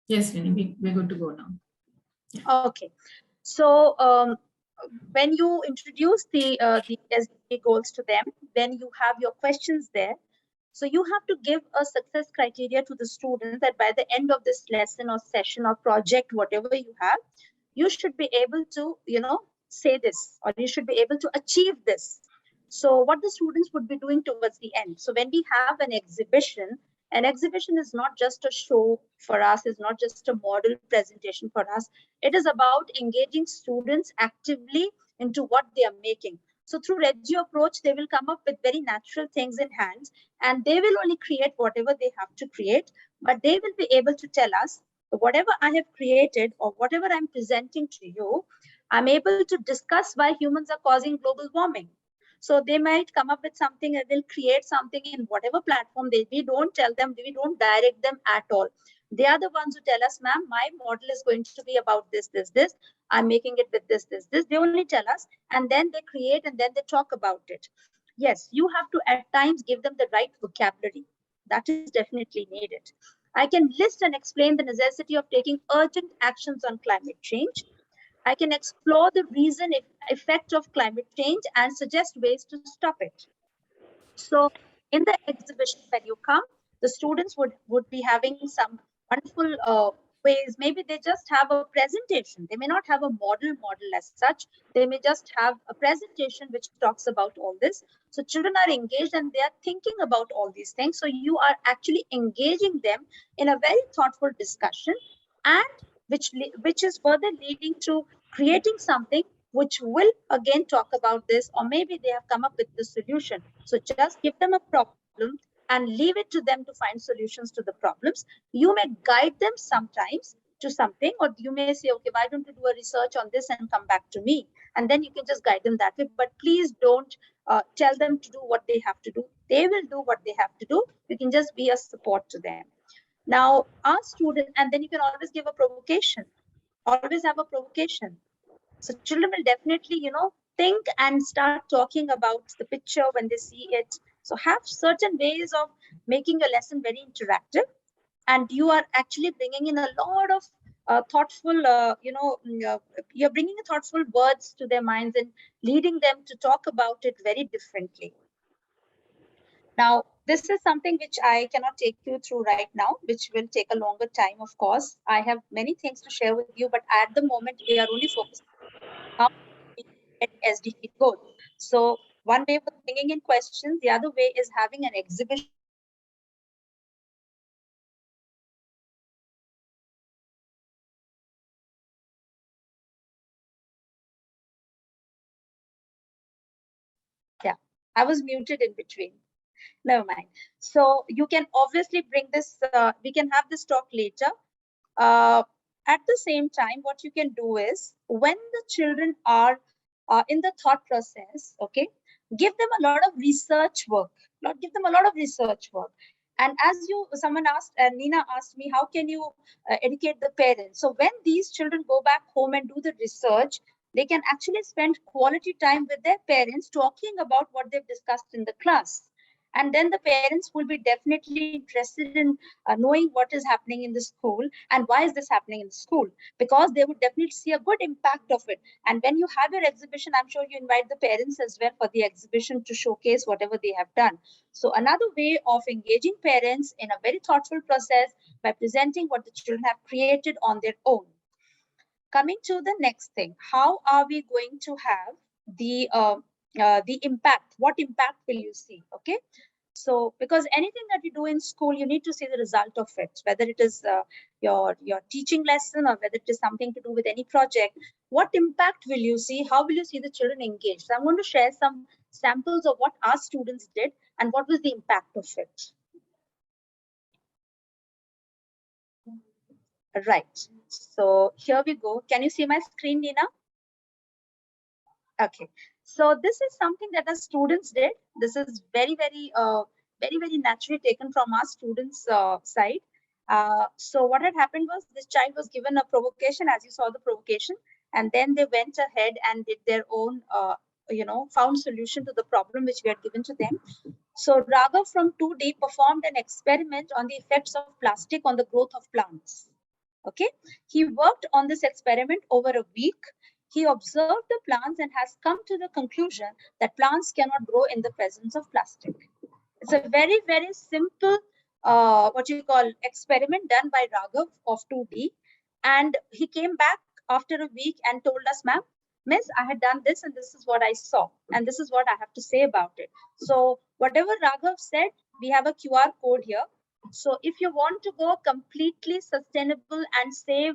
Yes, Viny, we're good to go now. Yeah. Okay. So when you introduce the SDG goals to them, then you have your questions there. So you have to give a success criteria to the students that by the end of this lesson or session or project, whatever you have, you should be able to, say this, or you should be able to achieve this. So what the students would be doing towards the end. So when we have an exhibition is not just a show for us, is not just a model presentation for us. It is about engaging students actively into what they are making. So through Regio approach, they will come up with very natural things in hands, and they will only create whatever they have to create, but they will be able to tell us whatever I have created or whatever I'm presenting to you, I'm able to discuss why humans are causing global warming. So they might come up with something and they'll create something in whatever platform we don't tell them, we don't direct them at all. They are the ones who tell us, ma'am, my model is going to be about this, this, this. I'm making it with this, this, this. They only tell us, and then they create and then they talk about it. Yes, you have to at times give them the right vocabulary. That is definitely needed. I can list and explain the necessity of taking urgent actions on climate change. I can explore the reason effect of climate change and suggest ways to stop it. So in the exhibition, when you come, the students would be having some wonderful ways. Maybe they just have a presentation. They may not have a model as such. They may just have a presentation which talks about all this. So children are engaged and they are thinking about all these things. So you are actually engaging them in a very thoughtful discussion, and which is further leading to creating something which will again talk about this, or maybe they have come up with the solution. So just give them a problem and leave it to them to find solutions to the problems. You may guide them sometimes to something, or you may say, okay, why don't you do a research on this and come back to me? And then you can just guide them that way. But please don't tell them to do what they have to do. They will do what they have to do. You can just be a support to them. Now, our student, and then you can always give a provocation. Always have a provocation. So children will definitely, think and start talking about the picture when they see it. So have certain ways of making your lesson very interactive, and you are actually bringing in a lot of thoughtful, you're bringing thoughtful words to their minds and leading them to talk about it very differently. Now, this is something which I cannot take you through right now, which will take a longer time, of course. I have many things to share with you, but at the moment, we are only focused on how we get SDG goals. So one way was bringing in questions. The other way is having an exhibition where you can engage the students in what they have created. Yeah, I was muted in between. Never mind. So you can obviously bring this, we can have this talk later. Uh, at the same time, what you can do is when the children are in the thought process, okay, give them a lot of research work. Not give them a lot of research work. And as someone asked, Nina asked me, how can you educate the parents? So when these children go back home and do the research, they can actually spend quality time with their parents talking about what they've discussed in the class. And then the parents will be definitely interested in knowing what is happening in the school and why is this happening in the school, because they would definitely see a good impact of it. And when you have your exhibition, I'm sure you invite the parents as well for the exhibition to showcase whatever they have done. So another way of engaging parents in a very thoughtful process by presenting what the children have created on their own. Coming to the next thing, how are we going to have the impact? What impact will you see? Okay, so because anything that you do in school, you need to see the result of it, whether it is your teaching lesson or whether it is something to do with any project. What impact will you see? How will you see the children engaged? So I'm going to share some samples of what our students did and what was the impact of it. Right. So here we go. Can you see my screen, Nina? Okay. So this is something that our students did. This is very naturally taken from our students' side. So what had happened was this child was given a provocation, as you saw the provocation, and then they went ahead and did their own, found solution to the problem which we had given to them. So Raghav from 2D performed an experiment on the effects of plastic on the growth of plants. Okay, he worked on this experiment over a week. He observed the plants and has come to the conclusion that plants cannot grow in the presence of plastic. It's a very, very simple, what you call experiment done by Raghav of 2D. And he came back after a week and told us, ma'am, miss, I had done this and this is what I saw. And this is what I have to say about it. So whatever Raghav said, we have a QR code here. So if you want to go completely sustainable and save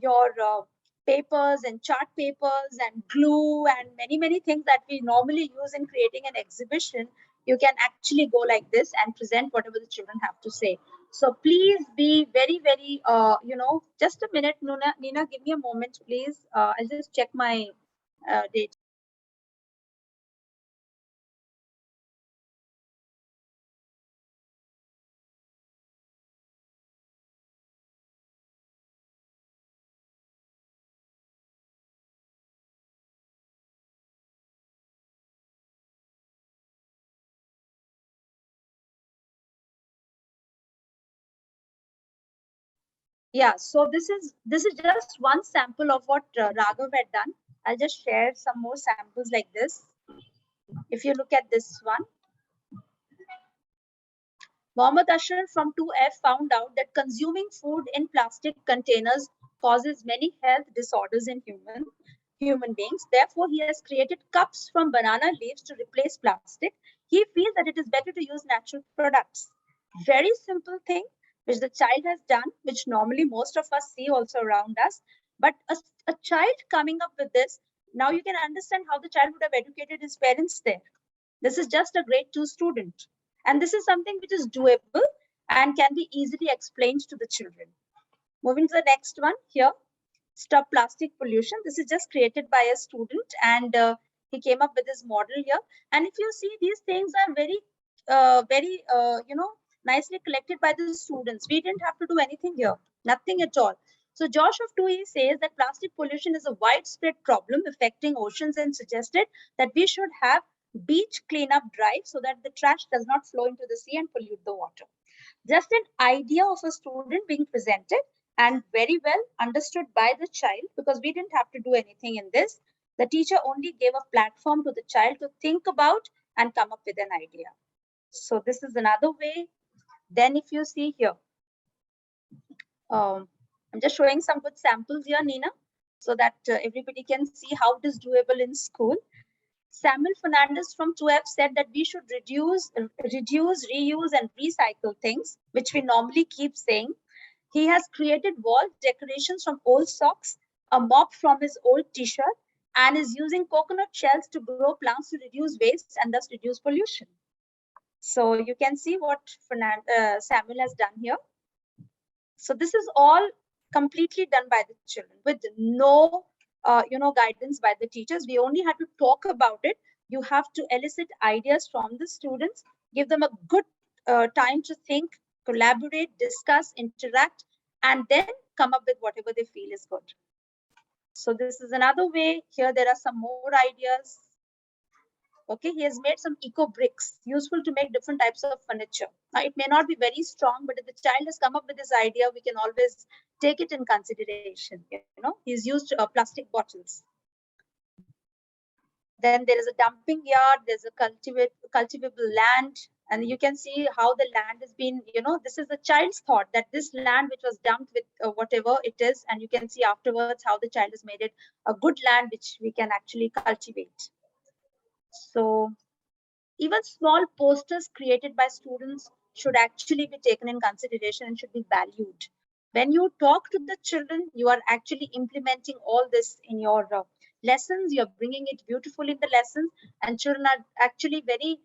your papers and chart papers and glue and many, many things that we normally use in creating an exhibition, you can actually go like this and present whatever the children have to say. So please be very, very, just a minute, Nina, give me a moment, please. I'll just check my date. Yeah, so this is just one sample of what Raghav had done. I'll just share some more samples like this. If you look at this one, Mohammed Ashraf from 2F found out that consuming food in plastic containers causes many health disorders in human beings. Therefore, he has created cups from banana leaves to replace plastic. He feels that it is better to use natural products. Very simple thing which the child has done, which normally most of us see also around us. But a child coming up with this, now you can understand how the child would have educated his parents there. This is just a grade 2 student. And this is something which is doable and can be easily explained to the children. Moving to the next one here, stop plastic pollution. This is just created by a student and he came up with this model here. And if you see, these things are very, nicely collected by the students. We didn't have to do anything here, nothing at all. So Josh of 2E says that plastic pollution is a widespread problem affecting oceans and suggested that we should have beach cleanup drive so that the trash does not flow into the sea and pollute the water. Just an idea of a student being presented and very well understood by the child, because we didn't have to do anything in this. The teacher only gave a platform to the child to think about and come up with an idea. So this is another way. Then if you see here, I'm just showing some good samples here, Nina, so that everybody can see how it is doable in school. Samuel Fernandez from 2F said that we should reduce, reuse, and recycle things, which we normally keep saying. He has created wall decorations from old socks, a mop from his old t-shirt, and is using coconut shells to grow plants to reduce waste and thus reduce pollution. So you can see what Samuel has done here. So this is all completely done by the children with no guidance by the teachers. We only had to talk about it. You have to elicit ideas from the students, give them a good time to think, collaborate, discuss, interact, and then come up with whatever they feel is good. So this is another way. Here there are some more ideas. Okay, he has made some eco bricks useful to make different types of furniture. Now, it may not be very strong, but if the child has come up with this idea, we can always take it in consideration. He's used plastic bottles. Then there is a dumping yard, there's a cultivable land, and you can see how the land has been, this is the child's thought that this land which was dumped with whatever it is, and you can see afterwards how the child has made it a good land which we can actually cultivate. So even small posters created by students should actually be taken in consideration and should be valued. When you talk to the children, you are actually implementing all this in your lessons. You're bringing it beautifully in the lessons, and children are actually very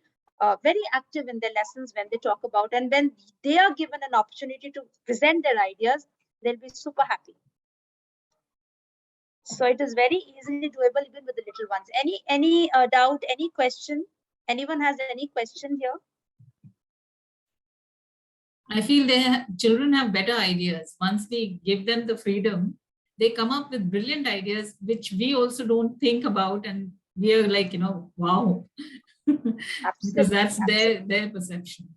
active in their lessons when they talk about, and when they are given an opportunity to present their ideas, they'll be super happy. So it is very easily doable even with the little ones. Any doubt, any question? Anyone has any question here? I feel children have better ideas. Once we give them the freedom, they come up with brilliant ideas, which we also don't think about. And we are like, wow, because that's their perception.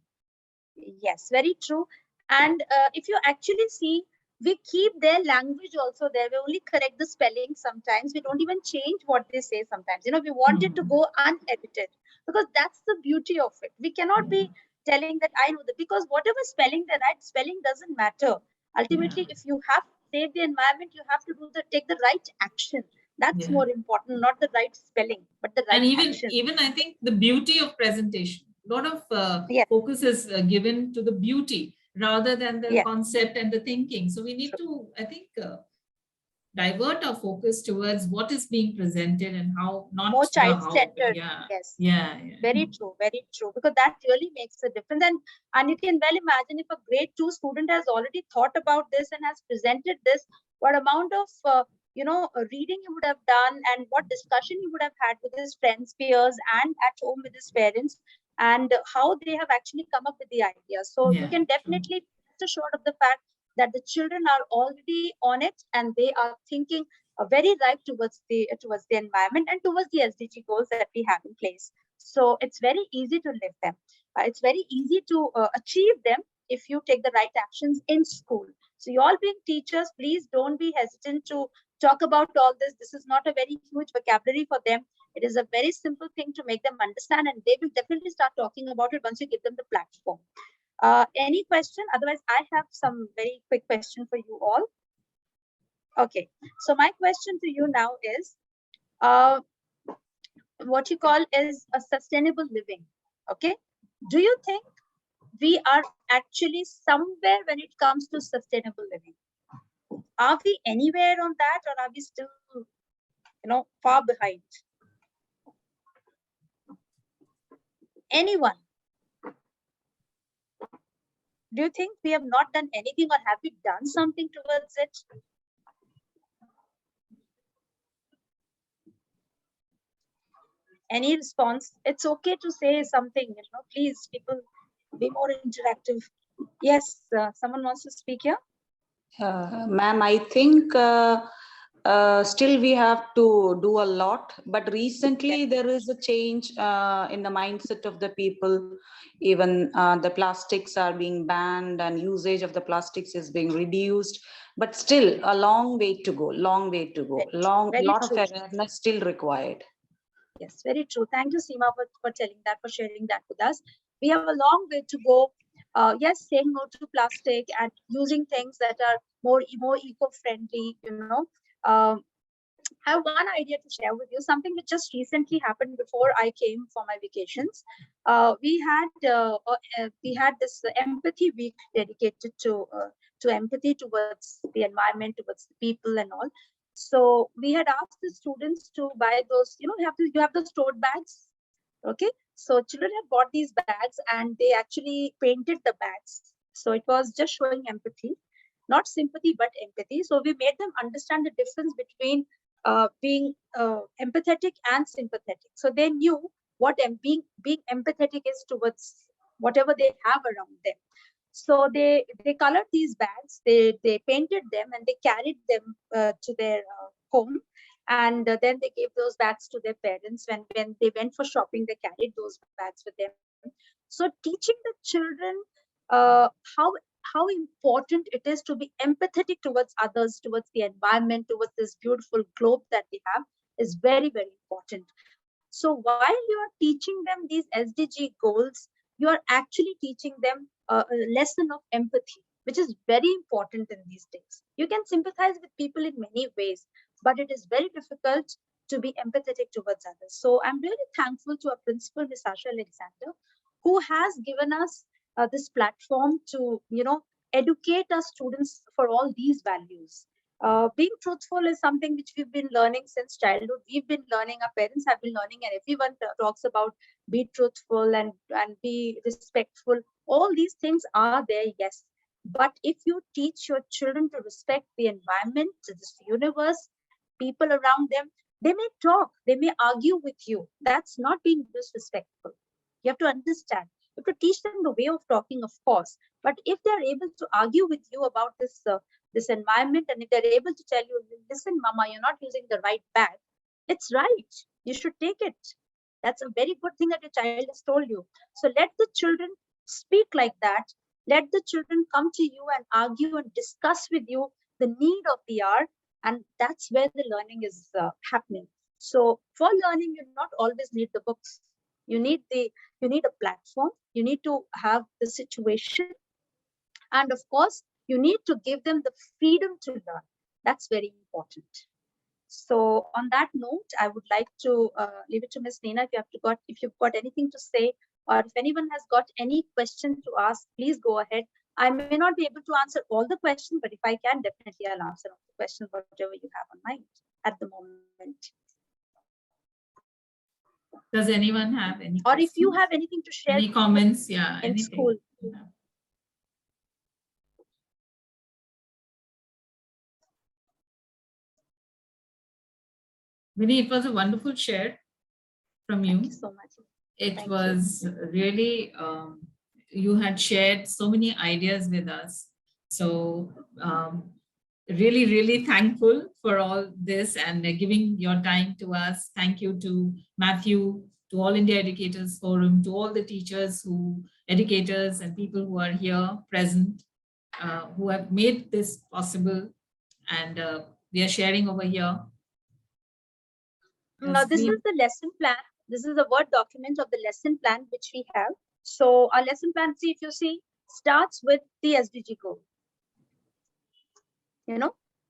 Yes, very true. And if you actually see, we keep their language also there. We only correct the spelling sometimes. We don't even change what they say sometimes. You know, we want it to go unedited because that's the beauty of it. We cannot be telling that I know that, because whatever spelling they write, spelling doesn't matter. Ultimately, if you have to save the environment, you have to take the right action. That's more important, not the right spelling, but the right action. Even I think the beauty of presentation, a lot of focus is given to the beauty rather than the concept and the thinking. So we need to, I think, divert our focus towards what is being presented and how, not more child-centered. Very true, because that really makes a difference. And you can well imagine if a grade 2 student has already thought about this and has presented this, what amount of reading he would have done and what discussion he would have had with his friends, peers, and at home with his parents, and how they have actually come up with the idea. So you can definitely rest assured of the fact that the children are already on it and they are thinking very right towards the environment and towards the SDG goals that we have in place. So it's very easy to live them. It's very easy to achieve them if you take the right actions in school. So you all being teachers, please don't be hesitant to talk about all this. This is not a very huge vocabulary for them. It is a very simple thing to make them understand, and they will definitely start talking about it once you give them the platform. Any question? Otherwise, I have some very quick question for you all. Okay, so my question to you now is, what you call is a sustainable living. Okay, do you think we are actually somewhere when it comes to sustainable living? Are we anywhere on that, or are we still, far behind? Anyone? Do you think we have not done anything, or have we done something towards it? Any response? It's okay to say something, please, people, be more interactive. Yes, someone wants to speak here? Ma'am, I think still we have to do a lot, but recently there is a change in the mindset of the people. Even the plastics are being banned and usage of the plastics is being reduced, but still a long way to go, lot of awareness still required. Yes, very true. Thank you, Seema, for telling that, for sharing that with us. We have a long way to go. Yes, saying no to plastic and using things that are more eco-friendly, I have one idea to share with you, something which just recently happened before I came for my vacations. We had this empathy week dedicated to empathy towards the environment, towards the people and all. So we had asked the students to buy those, you have those tote bags. Okay, so children have bought these bags and they actually painted the bags. So it was just showing empathy, not sympathy, but empathy. So we made them understand the difference between being empathetic and sympathetic. So they knew what being empathetic is towards whatever they have around them. So they colored these bags, they painted them, and they carried them to their home. And then they gave those bags to their parents. When they went for shopping, they carried those bags with them. So teaching the children how important it is to be empathetic towards others, towards the environment, towards this beautiful globe that we have is very, very important. So while you are teaching them these SDG goals, you are actually teaching them a lesson of empathy, which is very important in these days. You can sympathize with people in many ways, but it is very difficult to be empathetic towards others. So I'm really thankful to our principal, Ms. Asha Alexander, who has given us this platform to, educate our students for all these values. Being truthful is something which we've been learning since childhood. We've been learning, our parents have been learning, and everyone talks about be truthful and be respectful. All these things are there, yes. But if you teach your children to respect the environment, this universe, people around them, they may talk, they may argue with you. That's not being disrespectful. You have to understand. You have to teach them the way of talking, of course. But if they're able to argue with you about this environment, and if they're able to tell you, listen, Mama, you're not using the right bag, it's right. You should take it. That's a very good thing that your child has told you. So let the children speak like that. Let the children come to you and argue and discuss with you the need of the hour, and that's where the learning is happening. So for learning, you not always need the books. You need a platform. You need to have the situation, and of course, you need to give them the freedom to learn. That's very important. So on that note, I would like to leave it to Ms. Neena. If you've got anything to say, or if anyone has got any question to ask, please go ahead. I may not be able to answer all the questions, but if I can, definitely I'll answer all the questions, whatever you have on mind at the moment. Does anyone have any Or if you questions? have anything to share, Any comments? Yeah, in anything. school. Yeah. Viny, it was a wonderful share from you. Thank you so much. It was really, you had shared so many ideas with us. So really, really thankful for all this and giving your time to us. Thank you to Matthew, to All India Educators Forum, to all the teachers, educators and people who are here present, who have made this possible. And we are sharing over here. Now, this is the lesson plan. This is the Word document of the lesson plan which we have. So our lesson plan, see, if you see, starts with the SDG goal.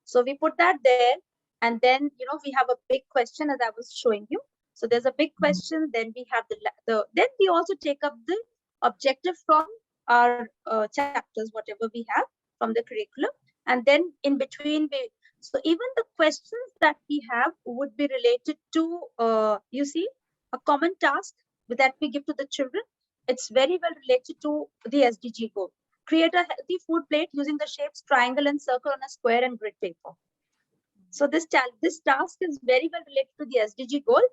So we put that there, and then we have a big question, as I was showing you. So there's a big question. Then we have then we also take up the objective from our chapters, whatever we have from the curriculum, and then in between so even the questions that we have would be related to, you see, a common task that we give to the children. It's very well related to the SDG goal. Create a healthy food plate using the shapes triangle and circle on a square and grid paper. So this task is very well related to the SDG goal,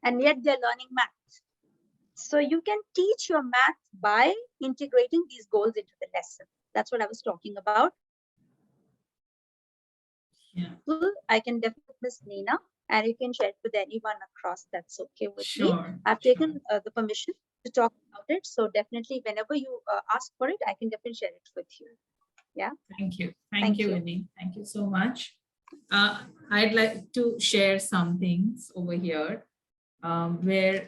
and yet they're learning math. So you can teach your math by integrating these goals into the lesson. That's what I was talking about. Yeah. I can definitely Miss Neena, and you can share it with anyone across. That's okay with me. I've taken the permission to talk about it. So definitely, whenever you ask for it, I can definitely share it with you. Yeah. Thank you. Thank you, Viny. Thank you so much. I'd like to share some things over here where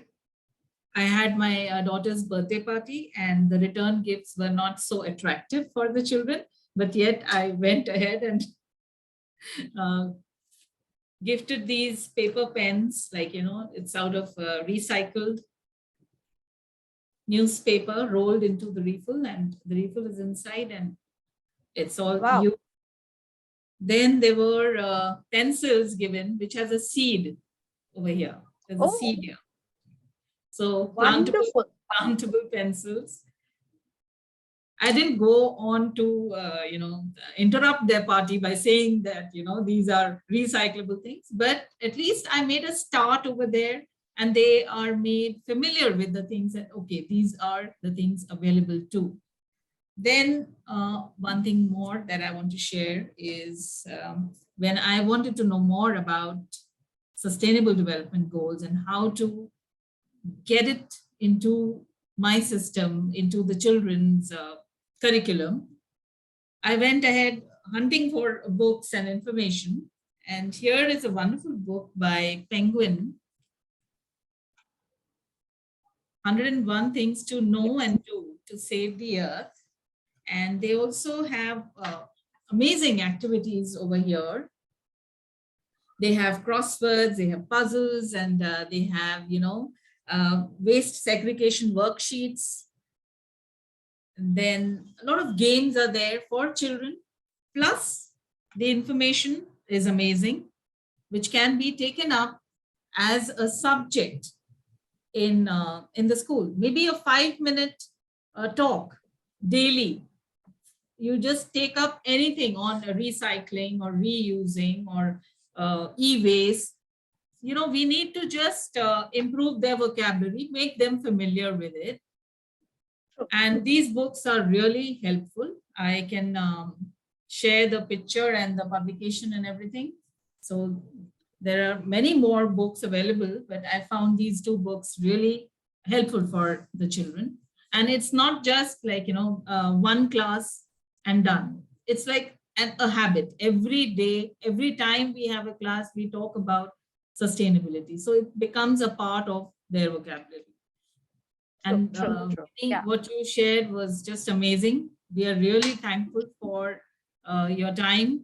I had my daughter's birthday party, and the return gifts were not so attractive for the children, but yet I went ahead and gifted these paper pens, like, it's out of recycled newspaper rolled into the refill, and the refill is inside, and it's all you. Then there were pencils given, which has a seed over here. There's a seed here. So plantable pencils. I didn't go on to, interrupt their party by saying that, these are recyclable things, but at least I made a start over there, and they are made familiar with the things that, okay, these are the things available too. Then one thing more that I want to share is when I wanted to know more about sustainable development goals and how to get it into my system, into the children's curriculum, I went ahead hunting for books and information. And here is a wonderful book by Penguin, 101 Things to Know and Do to Save the Earth. And they also have amazing activities over here. They have crosswords, they have puzzles, and they have, waste segregation worksheets. And then a lot of games are there for children. Plus, the information is amazing, which can be taken up as a subject in the school. Maybe a 5-minute talk daily. You just take up anything on recycling or reusing or e-waste. We need to just improve their vocabulary, make them familiar with it. And these books are really helpful. I can share the picture and the publication and everything. So there are many more books available, but I found these 2 books really helpful for the children. And it's not just like, one class and done. It's like a habit. Every day, every time we have a class, we talk about sustainability. So it becomes a part of their vocabulary. And True. Yeah. what you shared was just amazing. We are really thankful for your time.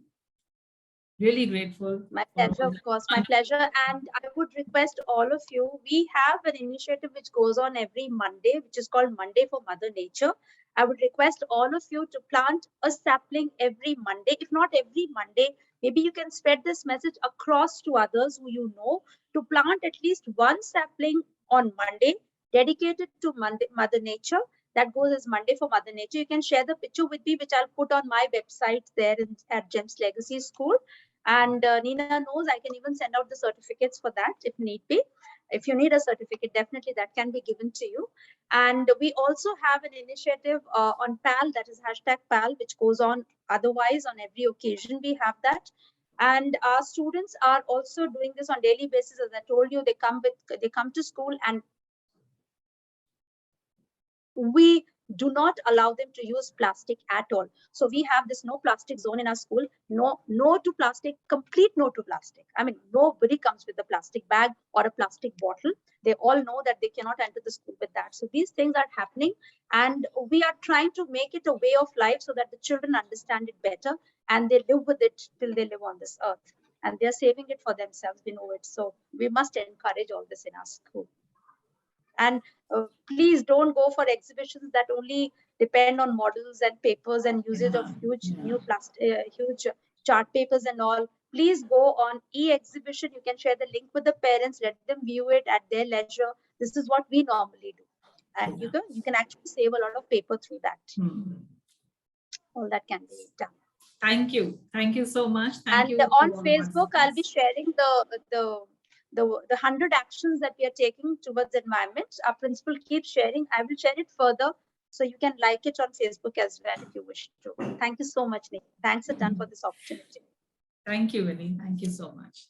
Really grateful. My For pleasure, all of course, my pleasure. And I would request all of you, we have an initiative which goes on every Monday, which is called Monday for Mother Nature. I would request all of you to plant a sapling every Monday. If not every Monday, maybe you can spread this message across to others who you know, to plant at least one sapling on Monday, dedicated to Mother Nature. That goes as Monday for Mother Nature. You can share the picture with me, which I'll put on my website there at Gems Legacy School. And Nina knows I can even send out the certificates for that if need be. If you need a certificate, definitely that can be given to you. And we also have an initiative on PAL, that is #PAL, which goes on otherwise on every occasion. We have that. And our students are also doing this on daily basis. As I told you, they come to school, and we do not allow them to use plastic at all. So we have this no plastic zone in our school. No to plastic, complete no to plastic. I mean, nobody comes with a plastic bag or a plastic bottle. They all know that they cannot enter the school with that. So these things are happening, and we are trying to make it a way of life so that the children understand it better and they live with it till they live on this earth. And they're saving it for themselves, we know it. So we must encourage all this in our school. And please don't go for exhibitions that only depend on models and papers and usage of huge chart papers and all. Please go on e-exhibition. You can share the link with the parents, let them view it at their leisure. This is what we normally do, and you can actually save a lot of paper through that. All that can be done. Thank you so much. Thank you. And on Facebook, I'll be sharing the 100 actions that we are taking towards environment. Our principal keeps sharing. I will share it further, so you can like it on Facebook as well if you wish to. Thank you so much, Nikki. Thanks a ton for this opportunity. Thank you, Viny. Thank you so much.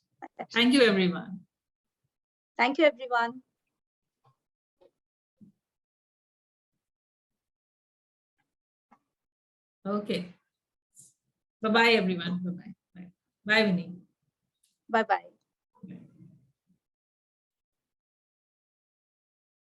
Thank you, everyone. Thank you, everyone. Okay. Bye-bye, everyone. Bye-bye. Bye, Viny. Bye-bye.